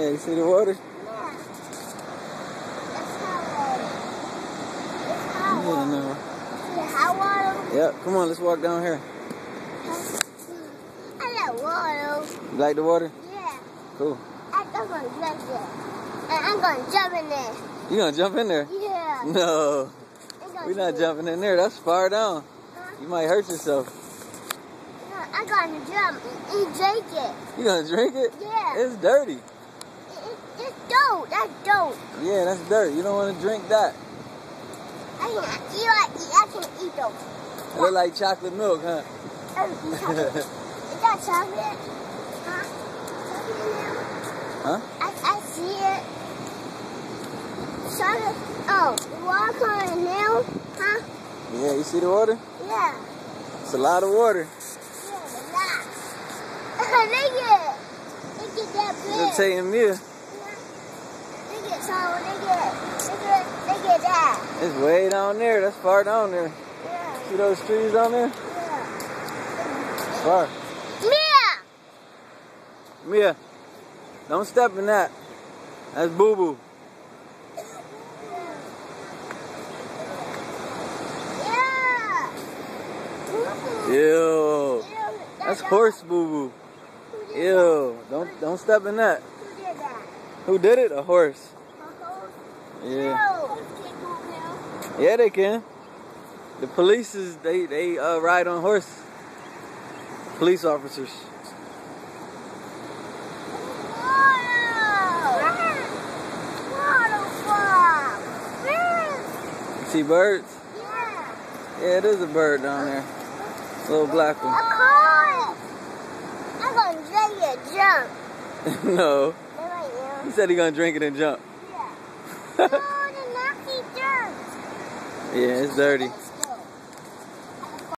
Yeah, you see the water? Yeah. That's hot water. It's hot Yeah, water. no. See hot water? Yep, come on, let's walk down here. I like water. You like the water? Yeah. Cool. I'm gonna drink it. And I'm gonna jump in there. You gonna jump in there? Yeah. No. We're not jumping in there. That's far down. Huh? You might hurt yourself. No, I'm gonna jump and drink it. You gonna drink it? Yeah. It's dirty. It's dope. That's dope. Yeah, that's dirt. You don't want to drink that. I can eat those. It look like chocolate milk, huh? Is that chocolate? Huh? Chocolate in there? Huh? I see it. Chocolate. Oh, the water coming now? Huh? Yeah, you see the water? Yeah. It's a lot of water. Yeah, the lot. Look at it. Look at that big. You're taking Mia. Look at so. Look at that. It's way down there. That's far down there. Yeah. See those trees down there? Yeah. Far. Mia. Mia, don't step in that. That's boo-boo. Yeah. Ew. That's horse boo-boo. Ew. Don't step in that. Who did that? Who did it? A horse. Yeah. No. Yeah, they can. The police they ride on horse. Police officers. You see birds? Yeah. Yeah, there's a bird down there. Little black one. A car. I'm gonna drink it, jump. No. Right He said he gonna drink it and jump. Yeah. No, the nasty dirt. Yeah, it's dirty. It's